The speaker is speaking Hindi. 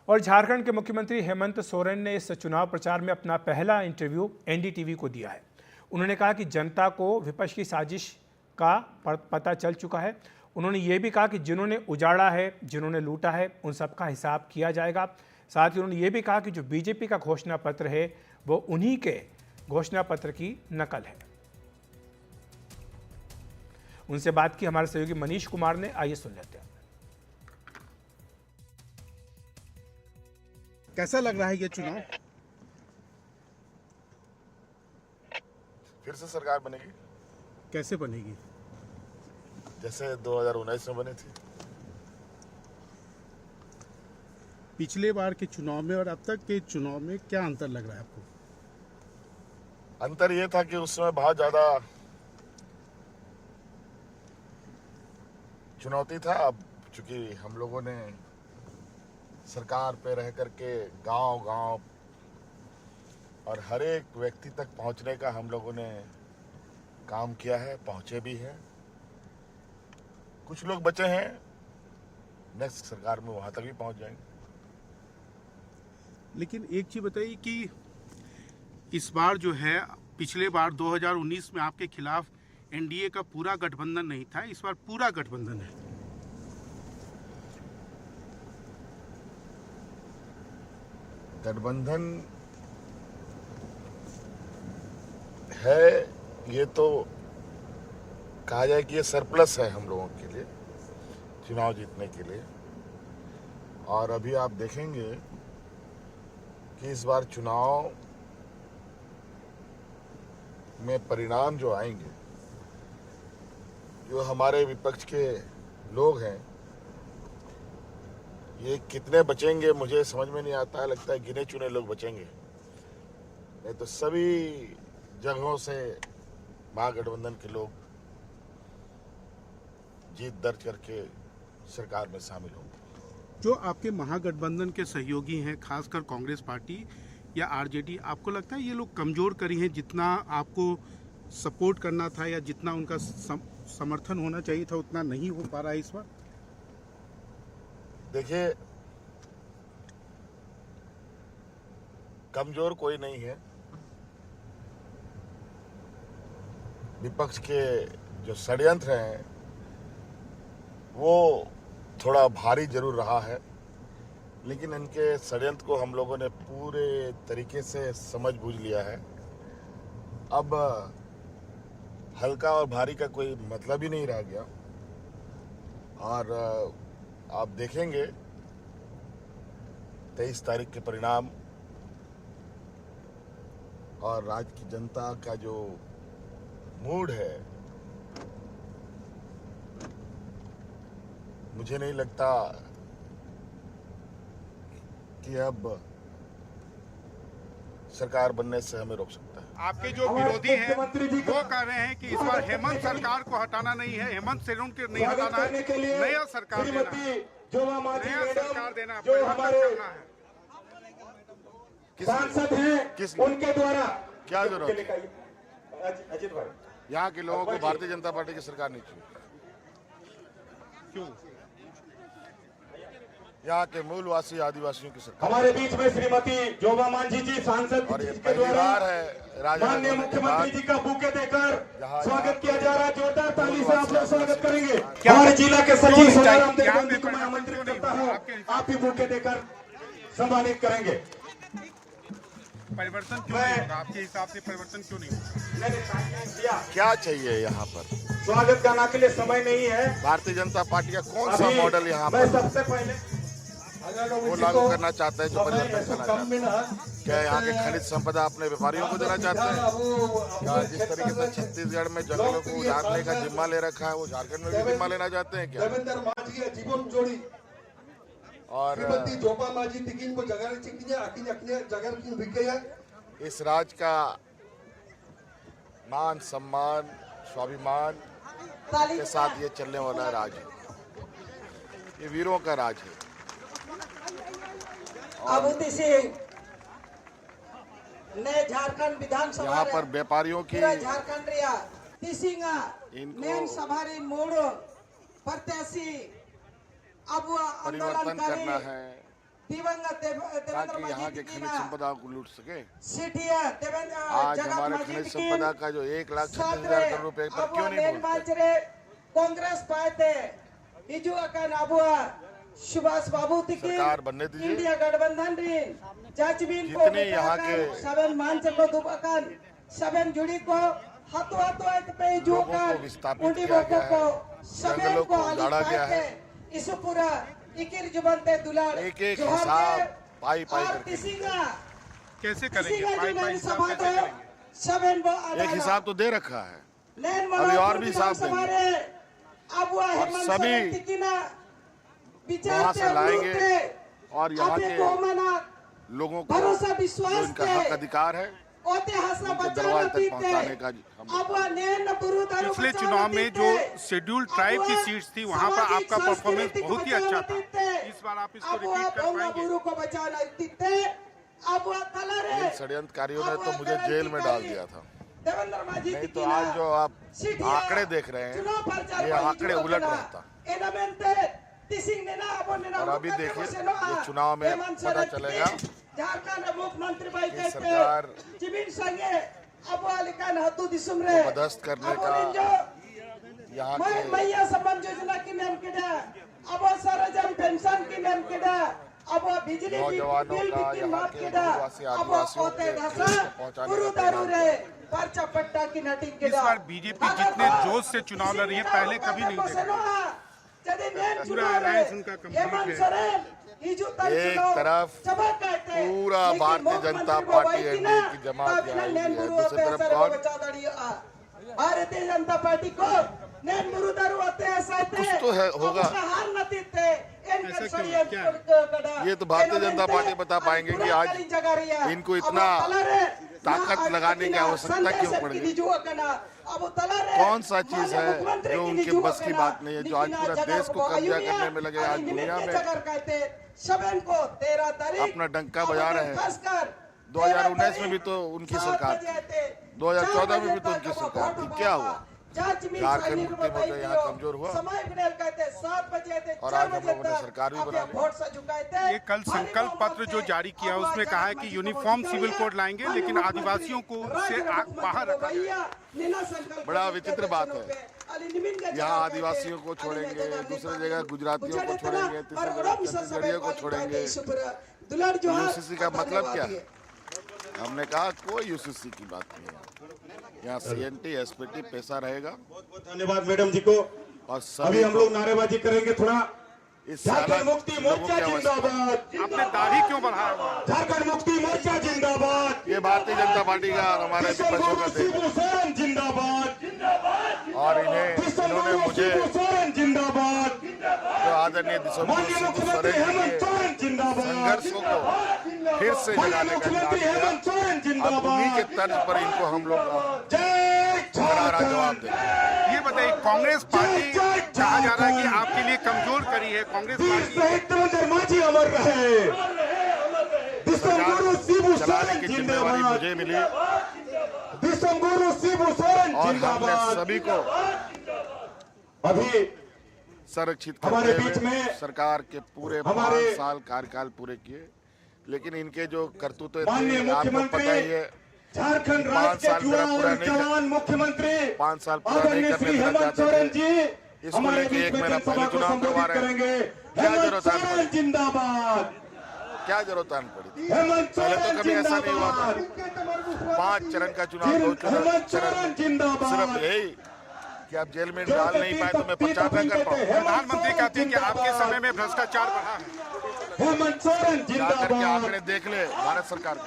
और झारखंड के मुख्यमंत्री हेमंत सोरेन ने इस चुनाव प्रचार में अपना पहला इंटरव्यू एनडीटीवी को दिया है। उन्होंने कहा कि जनता को विपक्ष की साजिश का पता चल चुका है। उन्होंने ये भी कहा कि जिन्होंने उजाड़ा है, जिन्होंने लूटा है, उन सब का हिसाब किया जाएगा। साथ ही उन्होंने ये भी कहा कि जो बीजेपी का घोषणा पत्र है वो उन्हीं के घोषणा पत्र की नकल है। उनसे बात की हमारे सहयोगी मनीष कुमार ने, आइए सुन लेते हैं। कैसा लग रहा है ये चुनाव? फिर से सरकार बनेगी। कैसे बनेगी? जैसे 2019 में बनी थी। पिछले बार के चुनाव में और अब तक के चुनाव में क्या अंतर लग रहा है आपको? अंतर ये था कि उस समय बहुत ज्यादा चुनौती था। अब चूंकि हम लोगों ने सरकार पे रह करके गांव-गांव और हर एक व्यक्ति तक पहुंचने का हम लोगों ने काम किया है, पहुंचे भी हैं। कुछ लोग बचे हैं, नेक्स्ट सरकार में वहां तक भी पहुंच जाएंगे। लेकिन एक चीज बताइए कि इस बार जो है, पिछले बार 2019 में आपके खिलाफ एनडीए का पूरा गठबंधन नहीं था, इस बार पूरा गठबंधन है। गठबंधन है, ये तो कहा जाए कि ये सरप्लस है हम लोगों के लिए चुनाव जीतने के लिए। और अभी आप देखेंगे कि इस बार चुनाव में परिणाम जो आएंगे, जो हमारे विपक्ष के लोग हैं, ये कितने बचेंगे मुझे समझ में नहीं आता है। लगता है गिने चुने लोग बचेंगे, नहीं तो सभी जगहों से महागठबंधन के लोग जीत दर्ज करके सरकार में शामिल होंगे। जो आपके महागठबंधन के सहयोगी हैं, खासकर कांग्रेस पार्टी या आरजेडी, आपको लगता है ये लोग कमजोर करी हैं? जितना आपको सपोर्ट करना था या जितना उनका समर्थन होना चाहिए था, उतना नहीं हो पा रहा है इस बार? देखिए, कमजोर कोई नहीं है। विपक्ष के जो षड्यंत्र हैं वो थोड़ा भारी जरूर रहा है, लेकिन इनके षड्यंत्र को हम लोगों ने पूरे तरीके से समझ बूझ लिया है। अब हल्का और भारी का कोई मतलब ही नहीं रह गया। और आप देखेंगे 23 तारीख के परिणाम और राज्य की जनता का जो मूड है, मुझे नहीं लगता कि अब सरकार बनने से हमें रोक सकता है। आपके जो विरोधी हैं वो कह रहे हैं कि इस बार हेमंत सरकार को हटाना नहीं है, हेमंत सोरेन को नहीं हटाना है, नया सरकार देना है, नया सरकार देना है, परिवर्तन करना है। सांसद हैं उनके द्वारा क्या जरूरत है? अजित भाई, यहाँ के लोगों को भारतीय जनता पार्टी की सरकार नहीं चाहिए। क्यों? यहाँ के मूलवासी आदिवासियों की सरकार। हमारे बीच में श्रीमती जोबा मांझी जी सांसद और ये पहली बार है माननीय मुख्यमंत्री जी का बुके देकर स्वागत किया जा रहा है। जोरदार ताली से आप लोग स्वागत करेंगे। हमारे जिला के सचिव सोनाराम देवबंदी को मैं आमंत्रित करता हूँ, आप भी बुके देकर सम्मानित करेंगे। परिवर्तन क्यों नहीं होगा? आपके हिसाब से परिवर्तन क्यों नहीं होगा? क्या चाहिए यहाँ पर? स्वागत करने के लिए समय नहीं है। भारतीय जनता पार्टी का कौन सा मॉडल यहाँ पर सबसे पहले वो लागू करना चाहते हैं जो परिवर्तन करना चाहते हैं? क्या यहाँ के खनिज संपदा अपने व्यापारियों को देना चाहते हैं? क्या जिस तरीके से छत्तीसगढ़ में जंगलों को उजाड़ने का जिम्मा ले रखा है, वो झारखंड में भी जिम्मा लेना चाहते हैं क्या? जीवन जोड़ी और इस राज्य का मान सम्मान स्वाभिमान के साथ ये चलने वाला राज है, ये वीरों का राज है। अब नए झारखंड विधानसभा यहाँ पर व्यापारियों की झारखंड मेन सभारी मोड़ प्रत्याशी अब परिवर्तन करना है, दिवंगत देवेंद्र ताकि यहाँ के मजीद खनिज संपदा को लूट सके। सिटिया देवेंद्र आज जगत हमारे मजीद खनिज की संपदा का जो 1,36,000 करोड़ रुपए पर क्यों नहीं बोलते? कांग्रेस पार्टी हिजू अकान अबुआ सुभाष बाबू तिकी सरकार बनने दीजिए। इंडिया गठबंधन रीन जजबीन को जितने यहाँ के सबन मानस को दुब अकान सबन जुड़ी को हाथों हाथों एक पे जो लोगों को कर विस्थापित उन्हीं किया लोगों गया को है, सबन जंगलों को को आली गाड़ा गया है। इस पूरा इकिर जुबनते दुलार एक-एक हिसाब पाई-पाई करके तिसिंगा कैसे करेंगे? तिसिंगा पाई जी पाई ने हिसाब सभा कैसे दो करेंगे? सबन वो एक हिसाब तो दे रखा है, लेन अभी और भी हिसाब देंगे। अब वह और हेमंत सभी सोरेन तिकिना विचार वहाँ से लाएंगे और यहाँ के के लोगों को भरोसा जो विश्वास इनका हक अधिकार है ओते हसना उनके बचाना दरवाजे तक पीते पहुंचाने का हम अब वह नैन बुरु दारू पिछले बचाना चुनाव में पीते। जो शेड्यूल्ड ट्राइब की सीट्स थी वहां पर सामाजिक आपका परफॉर्मेंस सांस्कृतिक बहुत ही अच्छा बचाना पीते। था। इस बार आप इसको अब वह रिपीट कर बोंगा पाएंगे? बुरु को बचाना पीते अब वह तलरे इन षड्यंत्रकारियों ने अब तो वह मुझे जेल में डाल क्रांतिकारी दिया था। देवेंद्र मजीद नहीं तो की ना आज जो आप सीटियां आंकड़े देख रहे हैं, चुनाव प्रचार ये पर आंकड़े हिजुआ उलट कना। रहता। एनामेंटे तिसिंग ने ना अब ने ना और अभी मुक्का देखिए, के बसेनो आ। ये चुनाव में हेमंत पता सोरेन चलेगा। झारखंड मुख्यमंत्री भाई ये कहते सरकार जिबिन संगे अब वालिकान हतु दिसुम रे को बर्दाश्त करने अब का उन्हें जो यहाँ मैं के मैया सम्मान योजना की नाम केडा अब सरजन पेंशन की नाम केडा अब बिजली नौजवानों बिल का, की यहाँ माफ के केडा आदिवासी अब आदिवासियों ओते के घासा खेत को पहुंचाने गुरु का दारू परिणाम। रे पर्चा पट्टा की नटिंग इस केडा बार बीजेपी जितने जोश से चुनाव लड़ रही है पहले कभी नहीं देखा। पूरा alliance उनका complete है। एक तरफ पूरा भारतीय जनता पार्टी एनडीए की जमात यहाँ आई हुई है, दूसरी तरफ कौन? भारतीय जनता पार्टी को नैन मुरुदारू आते हैं साथे कुछ तो है, होगा। अब उसका हार नती थे ऐसा क्यों? क्या? ये तो भारतीय जनता पार्टी बता पाएंगे कि आज इनको इतना ताकत लगाने की आवश्यकता क्यों पड़ गई। कौन सा चीज है जो उनके बस की बात नहीं है, जो आज पूरा देश को कब्जा करने में लगे, आज दुनिया में अपना डंका बजा रहे हैं। 2019 में भी तो उनकी सरकार थी, 2014 में भी तो उनकी सरकार थी, क्या हुआ? झारखंड मुक्ति मोर्चा यहाँ कमजोर हुआ और आज हम लोगों ने सरकार भी बना ली। ये कल संकल्प पत्र जो जारी किया उसमें कहा है कि यूनिफॉर्म सिविल कोड लाएंगे, लेकिन आदिवासियों को उससे बाहर रखा जाए। बड़ा विचित्र बात है, यहाँ आदिवासियों को छोड़ेंगे, दूसरी जगह गुजरातियों को छोड़ेंगे, तीसरी जगह छत्तीसगढ़ियों को छोड़ेंगे। यूसीसी का मतलब क्या है? हमने कहा कोई यूसीसी की बात नहीं है, यहाँ सीएनटी एसपीटी पैसा रहेगा। धन्यवाद मैडम जी को। और अभी हम लोग नारेबाजी करेंगे थोड़ा। इस झारखंड मुक्ति लोगों मोर्चा की आवश्यकता। जिंदाबाद, आपने दाढ़ी क्यों बढ़ाया हुआ है? झारखंड मुक्ति मोर्चा जिंदाबाद, ये भारतीय जनता पार्टी का और हमारे विपक्षों का देश शिबू सोरेन जिंदाबाद, और इन्होंने मुझे सोरेन जिंदाबाद, जो आदरणीय माननीय मुख्यमंत्री हेमंत सोरेन जिंदाबाद, संघर्षों को फिर से माननीय जगाने का मुख्यमंत्री काम किया। हेमंत सोरेन अब उन्हीं के जिंदाबाद। तर्ज पर इनको हम लोग जय करारा जवाब झारखंड, देंगे। ये बताइए, कांग्रेस पार्टी कहा जा रहा है कि आपके लिए कमजोर करी है कांग्रेस वीर पार्टी। शहीद देवेंद्र माझी अमर रहे। विश्वगुरु शिबू चलाने सोरेन की जिम्मेवारी जिंदाबाद, मुझे मिली विश्वगुरु शिबू सोरेन और हमने जिंदाबाद। सभी को अभी संरक्षित हमारे करते बीच हुए में सरकार के पूरे हमारे 5 साल कार्यकाल पूरे किए, लेकिन इनके जो करतूतें माननीय थे आपको पता मुख्यमंत्री ही है। झारखंड 5 राज्य साल के मेरा युवा पूरा और नहीं कर- जवान मुख्यमंत्री 5 साल पूरा नहीं आदरणीय करने श्री देना हेमंत चाहते सोरेन थे। जी इसको हमारे लेके बीच एक में महीना जनसभा पहले को चुनाव करवा संबोधित रहे हैं। करेंगे। क्या हेमंत जरूरत है सोरेन आपको? जिंदाबाद, क्या जरूरत आन पड़ी थी? हेमंत पहले तो सोरेन कभी ऐसा नहीं हुआ था। जिंदाबाद, 5 चरण का चुनाव, 2 हेमंत सोरेन चरण, जिंदाबाद। सिर्फ यही कि आप जेल में डाल नहीं पाए तो मैं प्रचार न कर पाऊँ। प्रधानमंत्री कहते हैं कि आपके समय में भ्रष्टाचार बढ़ा है। हेमंत सोरेन जाकर के जिंदाबाद, आंकड़े देख ले भारत सरकार का।